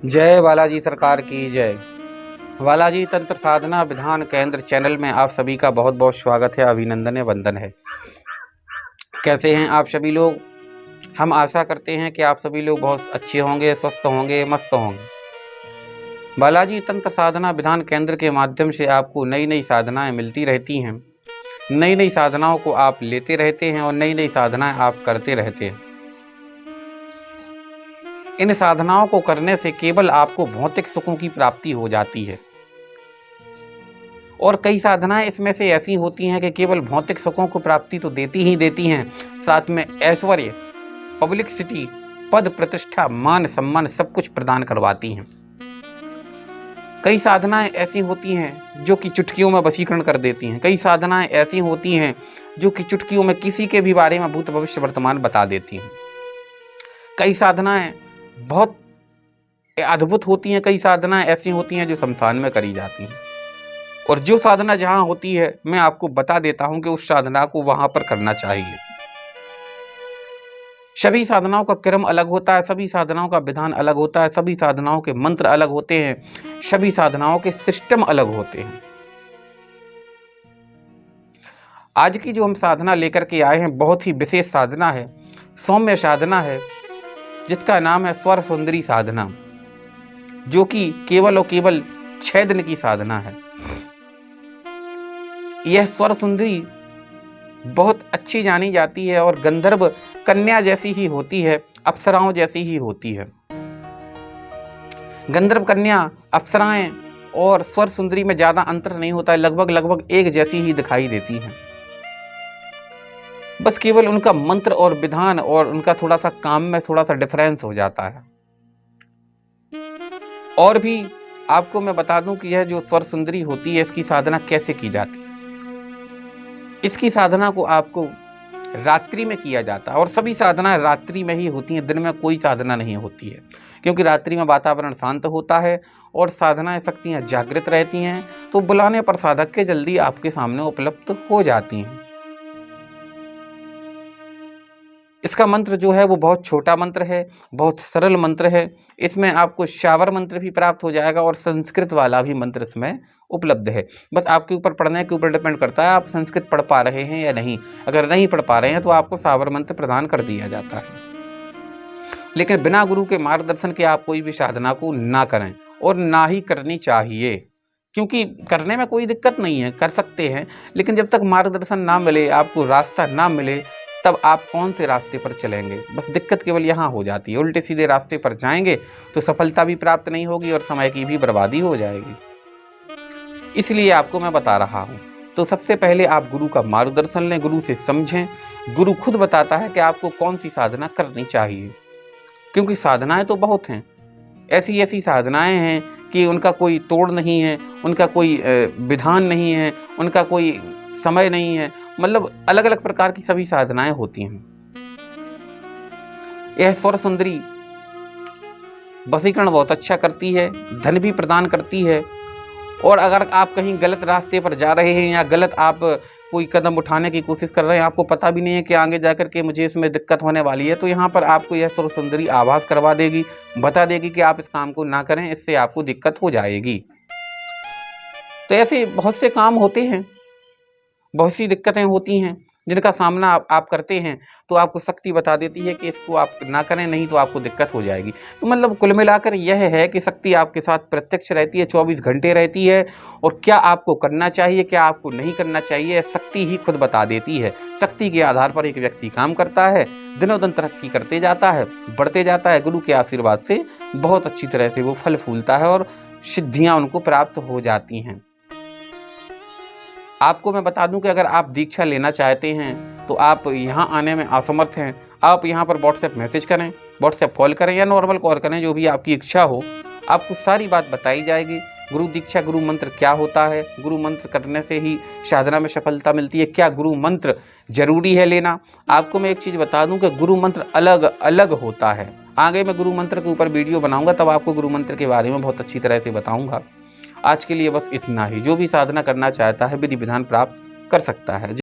जय बालाजी सरकार की जय। बालाजी तंत्र साधना विधान केंद्र चैनल में आप सभी का बहुत बहुत स्वागत है, अभिनंदन है, वंदन है। कैसे हैं आप सभी लोग? हम आशा करते हैं कि आप सभी लोग बहुत अच्छे होंगे, स्वस्थ होंगे, मस्त होंगे। बालाजी तंत्र साधना विधान केंद्र के माध्यम से आपको नई नई साधनाएं मिलती रहती हैं। नई नई साधनाओं को आप लेते रहते हैं और नई नई साधनाएं आप करते रहते हैं। इन साधनाओं को करने से केवल आपको भौतिक सुखों की प्राप्ति हो जाती है और कई साधनाएं इसमें से ऐसी होती हैं कि केवल भौतिक सुखों को प्राप्ति तो देती ही देती हैं, साथ में ऐश्वर्य, पब्लिसिटी, पद प्रतिष्ठा, मान सम्मान सब कुछ प्रदान करवाती हैं। कई साधनाएं ऐसी होती हैं जो कि चुटकियों में वशीकरण कर देती हैं। कई साधनाएं ऐसी होती हैं जो कि चुटकियों में किसी के भी बारे में भूत भविष्य वर्तमान बता देती हैं। कई साधनाएं बहुत अद्भुत होती हैं, कई साधनाएं ऐसी होती हैं जो शमशान में करी जाती हैं। और जो साधना जहां होती है मैं आपको बता देता हूं कि उस साधना को वहां पर करना चाहिए। सभी साधनाओं का क्रम अलग होता है, सभी साधनाओं का विधान अलग होता है, सभी साधनाओं के मंत्र अलग होते हैं, सभी साधनाओं के सिस्टम अलग होते हैं। आज की जो हम साधना लेकर के आए हैं बहुत ही विशेष साधना है, सौम्य साधना है, जिसका नाम है स्वर सुंदरी साधना, जो कि केवल और केवल 6 दिन की साधना है। यह स्वर सुंदरी बहुत अच्छी जानी जाती है और गंधर्व कन्या जैसी ही होती है, अप्सराओं जैसी ही होती है। गंधर्व कन्या, अप्सराएं और स्वर सुंदरी में ज्यादा अंतर नहीं होता है, लगभग एक जैसी ही दिखाई देती हैं। बस केवल उनका मंत्र और विधान और उनका थोड़ा सा काम में थोड़ा सा डिफरेंस हो जाता है। और भी आपको मैं बता दूं कि यह जो स्वर सुंदरी होती है इसकी साधना कैसे की जाती है। इसकी साधना को आपको रात्रि में किया जाता है और सभी साधनाएं रात्रि में ही होती हैं, दिन में कोई साधना नहीं होती है, क्योंकि रात्रि में वातावरण शांत होता है और साधनाएं शक्तियां जागृत रहती हैं, तो बुलाने पर साधक के जल्दी आपके सामने उपलब्ध हो जाती हैं। इसका मंत्र जो है वो बहुत छोटा मंत्र है, बहुत सरल मंत्र है। इसमें आपको शावर मंत्र भी प्राप्त हो जाएगा और संस्कृत वाला भी मंत्र इसमें उपलब्ध है। बस आपके ऊपर पढ़ने के ऊपर डिपेंड करता है आप संस्कृत पढ़ पा रहे हैं या नहीं। अगर नहीं पढ़ पा रहे हैं तो आपको शावर मंत्र प्रदान कर दिया जाता है। लेकिन बिना गुरु के मार्गदर्शन के आप कोई भी साधना को ना करें और ना ही करनी चाहिए, क्योंकि करने में कोई दिक्कत नहीं है, कर सकते हैं, लेकिन जब तक मार्गदर्शन ना मिले, आपको रास्ता ना मिले, तब आप कौन से रास्ते पर चलेंगे। बस दिक्कत केवल यहाँ हो जाती है। उल्टे सीधे रास्ते पर जाएंगे तो सफलता भी प्राप्त नहीं होगी और समय की भी बर्बादी हो जाएगी। इसलिए आपको मैं बता रहा हूँ, तो सबसे पहले आप गुरु का मार्गदर्शन लें, गुरु से समझें। गुरु खुद बताता है कि आपको कौन सी साधना करनी चाहिए, क्योंकि साधनाएं तो बहुत हैं, ऐसी ऐसी साधनाएं हैं कि उनका कोई तोड़ नहीं है, उनका कोई विधान नहीं है, उनका कोई समय नहीं है, मतलब अलग अलग प्रकार की सभी साधनाएं होती हैं। यह स्वर सुंदरी वशीकरण बहुत अच्छा करती है, धन भी प्रदान करती है। और अगर आप कहीं गलत रास्ते पर जा रहे हैं या गलत आप कोई कदम उठाने की कोशिश कर रहे हैं, आपको पता भी नहीं है कि आगे जाकर के मुझे इसमें दिक्कत होने वाली है, तो यहाँ पर आपको यह स्वर सुंदरी आभास करवा देगी, बता देगी कि आप इस काम को ना करें, इससे आपको दिक्कत हो जाएगी। तो ऐसे बहुत से काम होते हैं, बहुत सी दिक्कतें होती हैं जिनका सामना आप करते हैं, तो आपको शक्ति बता देती है कि इसको आप ना करें, नहीं तो आपको दिक्कत हो जाएगी। तो मतलब कुल मिलाकर यह है कि शक्ति आपके साथ प्रत्यक्ष रहती है, 24 घंटे रहती है, और क्या आपको करना चाहिए, क्या आपको नहीं करना चाहिए, शक्ति ही खुद बता देती है। शक्ति के आधार पर एक व्यक्ति काम करता है, दिनों दिन तरक्की करते जाता है, बढ़ते जाता है। गुरु के आशीर्वाद से बहुत अच्छी तरह से वो फल फूलता है और सिद्धियां उनको प्राप्त हो जाती हैं। आपको मैं बता दूं कि अगर आप दीक्षा लेना चाहते हैं तो आप यहाँ आने में असमर्थ हैं, आप यहाँ पर व्हाट्सएप मैसेज करें, व्हाट्सएप कॉल करें या नॉर्मल कॉल करें, जो भी आपकी इच्छा हो, आपको सारी बात बताई जाएगी। गुरु दीक्षा, गुरु मंत्र क्या होता है, गुरु मंत्र करने से ही साधना में सफलता मिलती है, क्या गुरु मंत्र जरूरी है लेना। आपको मैं एक चीज़ बता दूं कि गुरु मंत्र अलग अलग होता है। आगे मैं गुरु मंत्र के ऊपर वीडियो बनाऊंगा, तब आपको गुरु मंत्र के बारे में बहुत अच्छी तरह से बताऊंगा। आज के लिए बस इतना ही। जो भी साधना करना चाहता है विधि विधान प्राप्त कर सकता है।